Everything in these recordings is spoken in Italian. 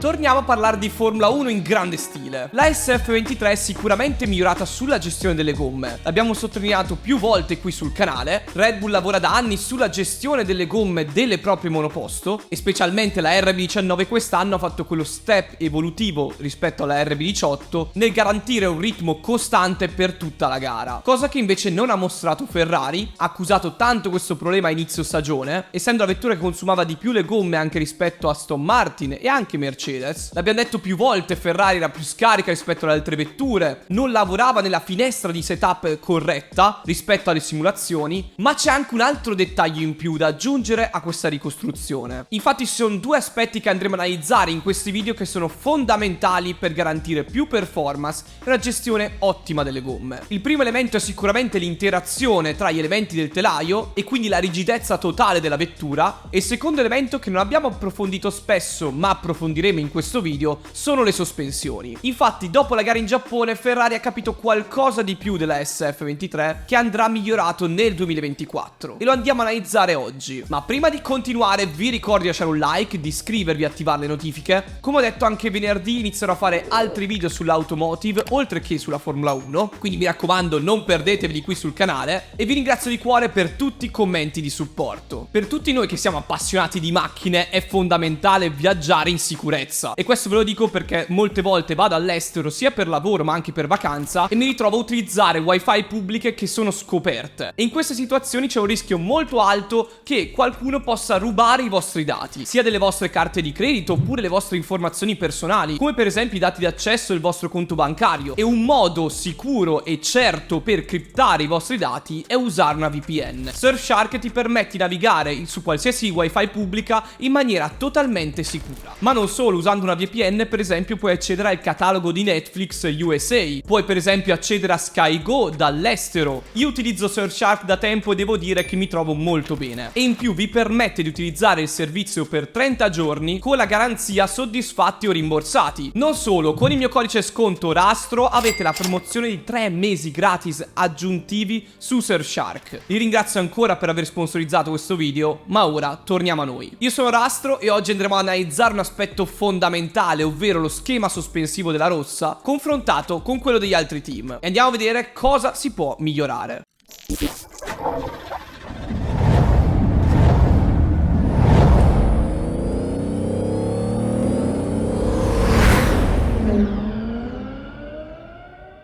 Torniamo a parlare di Formula 1 in grande stile. La SF23 è sicuramente migliorata sulla gestione delle gomme. L'abbiamo sottolineato più volte qui sul canale. Red Bull lavora da anni sulla gestione delle gomme delle proprie monoposto e specialmente la RB19 quest'anno ha fatto quello step evolutivo rispetto alla RB18 nel garantire un ritmo costante per tutta la gara. Cosa che invece non ha mostrato Ferrari, ha accusato tanto questo problema a inizio stagione, essendo la vettura che consumava di più le gomme anche rispetto a Aston Martin e anche Mercedes. L'abbiamo detto più volte, Ferrari era più scarica rispetto alle altre vetture, non lavorava nella finestra di setup corretta rispetto alle simulazioni, ma c'è anche un altro dettaglio in più da aggiungere a questa ricostruzione. Infatti ci sono due aspetti che andremo a analizzare in questi video che sono fondamentali per garantire più performance e una gestione ottima delle gomme. Il primo elemento è sicuramente l'interazione tra gli elementi del telaio e quindi la rigidezza totale della vettura, e il secondo elemento che non abbiamo approfondito spesso ma approfondiremo in questo video sono le sospensioni. Infatti dopo la gara in Giappone Ferrari ha capito qualcosa di più della SF23 che andrà migliorato nel 2024 e lo andiamo a analizzare oggi. Ma prima di continuare vi ricordo di lasciare un like, di iscrivervi e attivare le notifiche. Come ho detto anche venerdì inizierò a fare altri video sull'automotive oltre che sulla Formula 1, quindi mi raccomando non perdeteveli qui sul canale, e vi ringrazio di cuore per tutti i commenti di supporto. Per tutti noi che siamo appassionati di macchine è fondamentale viaggiare in sicurezza. E questo ve lo dico perché molte volte vado all'estero sia per lavoro ma anche per vacanza e mi ritrovo a utilizzare wifi pubbliche che sono scoperte, e in queste situazioni c'è un rischio molto alto che qualcuno possa rubare i vostri dati, sia delle vostre carte di credito oppure le vostre informazioni personali, come per esempio i dati di accesso del vostro conto bancario. E un modo sicuro e certo per criptare i vostri dati è usare una VPN. Surfshark ti permette di navigare su qualsiasi wifi pubblica in maniera totalmente sicura. Ma non solo, usando una VPN per esempio puoi accedere al catalogo di Netflix USA, puoi per esempio accedere a Sky Go dall'estero. Io utilizzo Surfshark da tempo e devo dire che mi trovo molto bene, e in più vi permette di utilizzare il servizio per 30 giorni con la garanzia soddisfatti o rimborsati. Non solo, con il mio codice sconto Rastro avete la promozione di 3 mesi gratis aggiuntivi su Surfshark. Vi ringrazio ancora per aver sponsorizzato questo video, ma ora torniamo a noi. Io sono Rastro e oggi andremo ad analizzare un aspetto fondamentale, ovvero lo schema sospensivo della rossa confrontato con quello degli altri team, e andiamo a vedere cosa si può migliorare.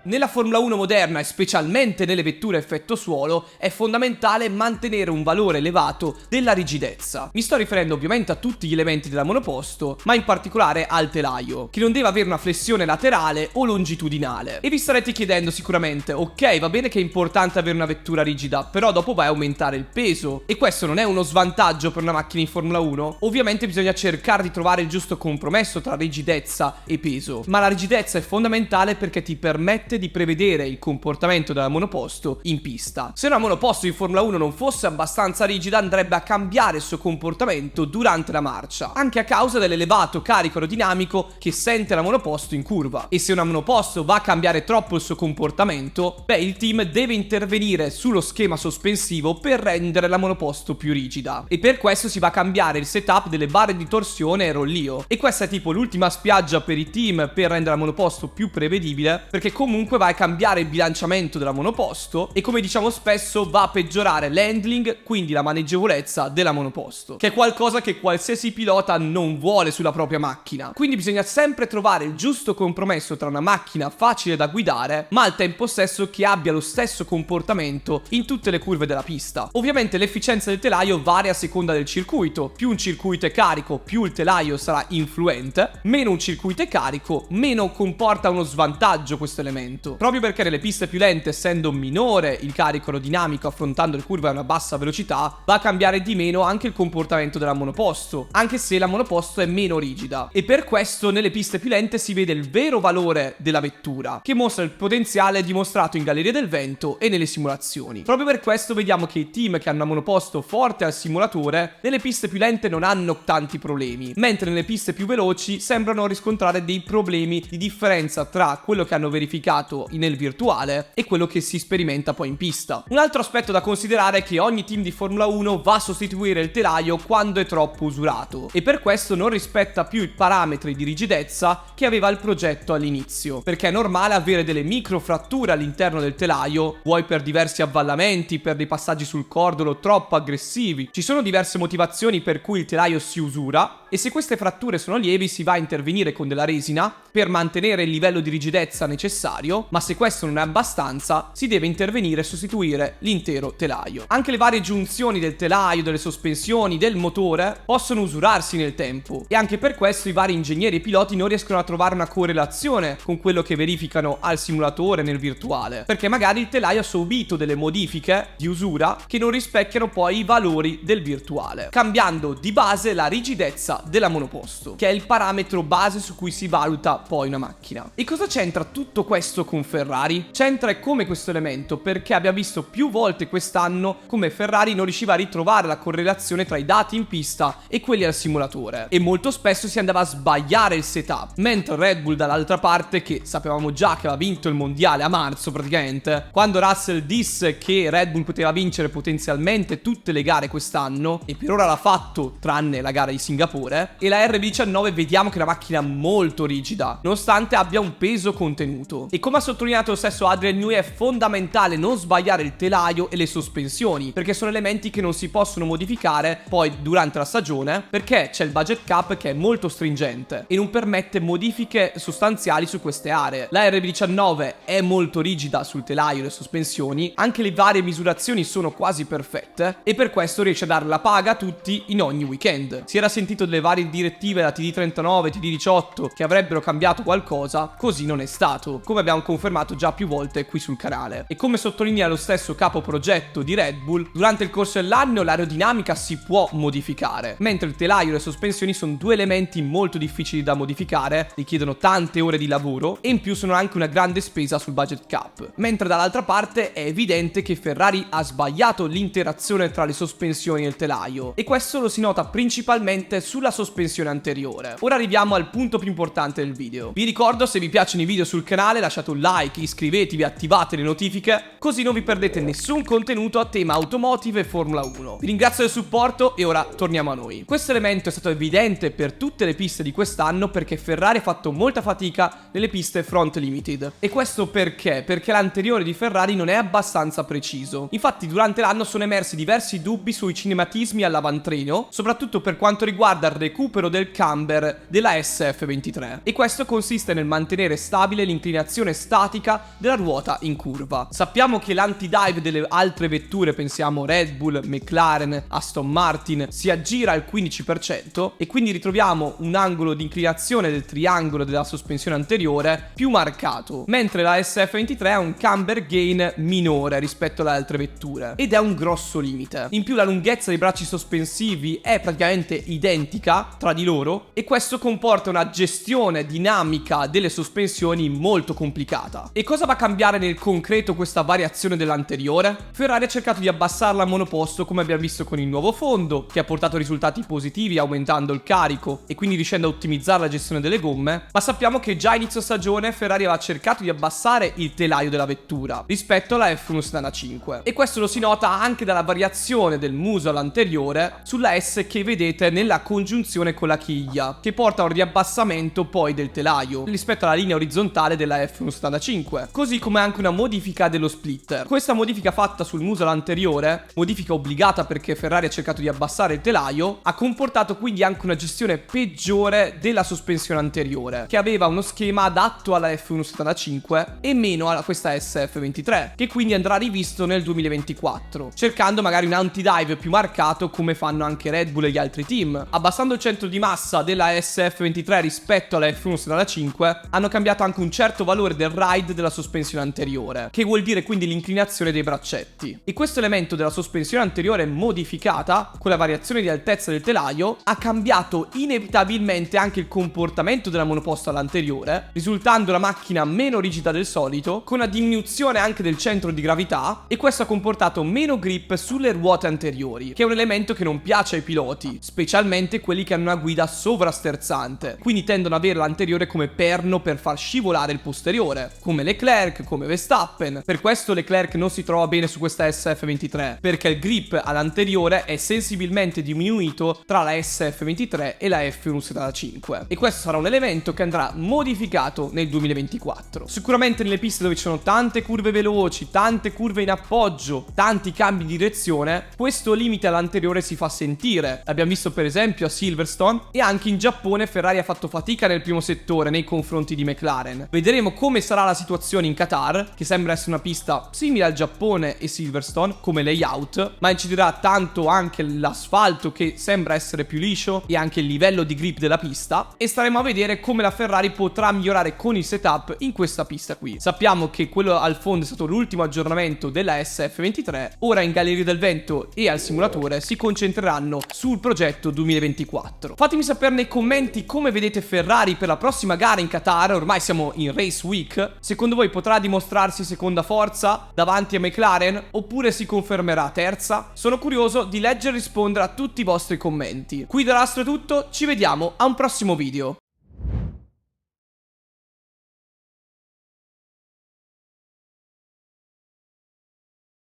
Nella Formula 1 moderna e specialmente nelle vetture a effetto suolo è fondamentale mantenere un valore elevato della rigidezza. Mi sto riferendo ovviamente a tutti gli elementi della monoposto, ma in particolare al telaio, che non deve avere una flessione laterale o longitudinale. E vi starete chiedendo sicuramente, ok, va bene che è importante avere una vettura rigida, però dopo vai a aumentare il peso, e questo non è uno svantaggio per una macchina in Formula 1? Ovviamente bisogna cercare di trovare il giusto compromesso tra rigidezza e peso, ma la rigidezza è fondamentale perché ti permette di prevedere il comportamento della monoposto in pista. Se una monoposto in Formula 1 non fosse abbastanza rigida andrebbe a cambiare il suo comportamento durante la marcia, anche a causa dell'elevato carico aerodinamico che sente la monoposto in curva. E se una monoposto va a cambiare troppo il suo comportamento, il team deve intervenire sullo schema sospensivo per rendere la monoposto più rigida, e per questo si va a cambiare il setup delle barre di torsione e rollio. E questa è tipo l'ultima spiaggia per i team per rendere la monoposto più prevedibile, perché comunque va a cambiare il bilanciamento della monoposto e, come diciamo spesso, va a peggiorare l'handling, quindi la maneggevolezza della monoposto, che è qualcosa che qualsiasi pilota non vuole sulla propria macchina. Quindi bisogna sempre trovare il giusto compromesso tra una macchina facile da guidare ma al tempo stesso che abbia lo stesso comportamento in tutte le curve della pista. Ovviamente l'efficienza del telaio varia a seconda del circuito. Più un circuito è carico, più il telaio sarà influente, meno un circuito è carico, meno comporta uno svantaggio questo elemento, proprio perché nelle piste più lente, essendo minore il carico aerodinamico affrontando le curve a una bassa velocità, va a cambiare di meno anche il comportamento della monoposto, anche se la monoposto è meno rigida. E per questo nelle piste più lente si vede il vero valore della vettura, che mostra il potenziale dimostrato in galleria del vento e nelle simulazioni. Proprio per questo vediamo che i team che hanno una monoposto forte al simulatore nelle piste più lente non hanno tanti problemi, mentre nelle piste più veloci sembrano riscontrare dei problemi di differenza tra quello che hanno verificato misurato nel virtuale e quello che si sperimenta poi in pista. Un altro aspetto da considerare è che ogni team di Formula 1 va a sostituire il telaio quando è troppo usurato e per questo non rispetta più i parametri di rigidezza che aveva il progetto all'inizio, perché è normale avere delle microfratture all'interno del telaio, vuoi per diversi avvallamenti, per dei passaggi sul cordolo troppo aggressivi. Ci sono diverse motivazioni per cui il telaio si usura e se queste fratture sono lievi si va a intervenire con della resina per mantenere il livello di rigidezza necessario, ma se questo non è abbastanza si deve intervenire e sostituire l'intero telaio. Anche le varie giunzioni del telaio, delle sospensioni, del motore possono usurarsi nel tempo e anche per questo i vari ingegneri e piloti non riescono a trovare una correlazione con quello che verificano al simulatore nel virtuale, perché magari il telaio ha subito delle modifiche di usura che non rispecchiano poi i valori del virtuale, cambiando di base la rigidezza della monoposto, che è il parametro base su cui si valuta poi una macchina. E cosa c'entra tutto questo con Ferrari? C'entra come questo elemento perché abbiamo visto più volte quest'anno come Ferrari non riusciva a ritrovare la correlazione tra i dati in pista e quelli al simulatore e molto spesso si andava a sbagliare il setup, mentre Red Bull dall'altra parte, che sapevamo già che aveva vinto il mondiale a marzo praticamente, quando Russell disse che Red Bull poteva vincere potenzialmente tutte le gare quest'anno e per ora l'ha fatto tranne la gara di Singapore, e la RB19 vediamo che è una macchina molto rigida nonostante abbia un peso contenuto. E come ha sottolineato lo stesso Adrian Newey è fondamentale non sbagliare il telaio e le sospensioni perché sono elementi che non si possono modificare poi durante la stagione perché c'è il budget cap che è molto stringente e non permette modifiche sostanziali su queste aree. La RB19 è molto rigida sul telaio e le sospensioni, anche le varie misurazioni sono quasi perfette e per questo riesce a dare la paga a tutti in ogni weekend. Si era sentito delle varie direttive da TD39, TD18 che avrebbero cambiato qualcosa, così non è stato, come abbiamo confermato già più volte qui sul canale. E come sottolinea lo stesso capo progetto di Red Bull, durante il corso dell'anno l'aerodinamica si può modificare, mentre il telaio e le sospensioni sono due elementi molto difficili da modificare, richiedono tante ore di lavoro e in più sono anche una grande spesa sul budget cap. Mentre dall'altra parte è evidente che Ferrari ha sbagliato l'interazione tra le sospensioni e il telaio e questo lo si nota principalmente sulla sospensione anteriore. Ora arriviamo al punto più importante del video. Vi ricordo, se vi piacciono i video sul canale lasciate un like, iscrivetevi, attivate le notifiche così non vi perdete nessun contenuto a tema automotive e Formula 1. Vi ringrazio del supporto e ora torniamo a noi. Questo elemento è stato evidente per tutte le piste di quest'anno perché Ferrari ha fatto molta fatica nelle piste front limited. E questo perché? Perché l'anteriore di Ferrari non è abbastanza preciso. Infatti durante l'anno sono emersi diversi dubbi sui cinematismi all'avantreno, soprattutto per quanto riguarda il recupero del camber della SF23. E questo consiste nel mantenere stabile l'inclinazione statica della ruota in curva. Sappiamo che l'anti-dive delle altre vetture, pensiamo Red Bull, McLaren, Aston Martin, si aggira al 15% e quindi ritroviamo un angolo di inclinazione del triangolo della sospensione anteriore più marcato, mentre la SF23 ha un camber gain minore rispetto alle altre vetture ed è un grosso limite. In più la lunghezza dei bracci sospensivi è praticamente identica tra di loro e questo comporta una gestione dinamica delle sospensioni molto complicata. E cosa va a cambiare nel concreto questa variazione dell'anteriore? Ferrari ha cercato di abbassarla a monoposto come abbiamo visto con il nuovo fondo che ha portato risultati positivi aumentando il carico e quindi riuscendo a ottimizzare la gestione delle gomme, ma sappiamo che già a inizio stagione Ferrari aveva cercato di abbassare il telaio della vettura rispetto alla F175 e questo lo si nota anche dalla variazione del muso all'anteriore sulla S che vedete nella congiunzione con la chiglia, che porta a un riabbassamento poi del telaio rispetto alla linea orizzontale della F175, così come anche una modifica dello splitter. Questa modifica fatta sul muso all'anteriore, modifica obbligata perché Ferrari ha cercato di abbassare il telaio, ha comportato quindi anche una gestione peggiore della sospensione anteriore, che aveva uno schema adatto alla F175 e meno a questa SF23, che quindi andrà rivisto nel 2024, cercando magari un anti-dive più marcato come fanno anche Red Bull e gli altri team. Abbassando il centro di massa della SF23 rispetto alla F175 hanno cambiato anche un certo valore del ride della sospensione anteriore, che vuol dire quindi l'inclinazione dei braccetti. E questo elemento della sospensione anteriore modificata con la variazione di altezza del telaio ha cambiato inevitabilmente anche il comportamento della monoposto all'anteriore, risultando la macchina meno rigida del solito, con una diminuzione anche del centro di gravità, e questo ha comportato meno grip sulle ruote anteriori, che è un elemento che non piace ai piloti, specialmente quelli che hanno una guida sovrasterzante, quindi tendono ad avere l'anteriore come perno per far scivolare il posteriore, anteriore, come Leclerc, come Verstappen. Per questo Leclerc non si trova bene su questa SF23, perché il grip all'anteriore è sensibilmente diminuito tra la SF23 e la F175, e questo sarà un elemento che andrà modificato nel 2024. Sicuramente nelle piste dove ci sono tante curve veloci, tante curve in appoggio, tanti cambi di direzione, questo limite all'anteriore si fa sentire. L'abbiamo visto per esempio a Silverstone, e anche in Giappone Ferrari ha fatto fatica nel primo settore nei confronti di McLaren. Vedremo come sarà la situazione in Qatar, che sembra essere una pista simile al Giappone e Silverstone come layout, ma inciderà tanto anche l'asfalto, che sembra essere più liscio, e anche il livello di grip della pista, e staremo a vedere come la Ferrari potrà migliorare con il setup in questa pista qui. Sappiamo che quello al fondo è stato l'ultimo aggiornamento della SF23, ora in Galleria del Vento e al simulatore si concentreranno sul progetto 2024. Fatemi sapere nei commenti come vedete Ferrari per la prossima gara in Qatar. Ormai siamo in Race Week. Secondo voi potrà dimostrarsi seconda forza davanti a McLaren, oppure si confermerà terza? Sono curioso di leggere e rispondere a tutti i vostri commenti. Qui da Astro è tutto, ci vediamo a un prossimo video.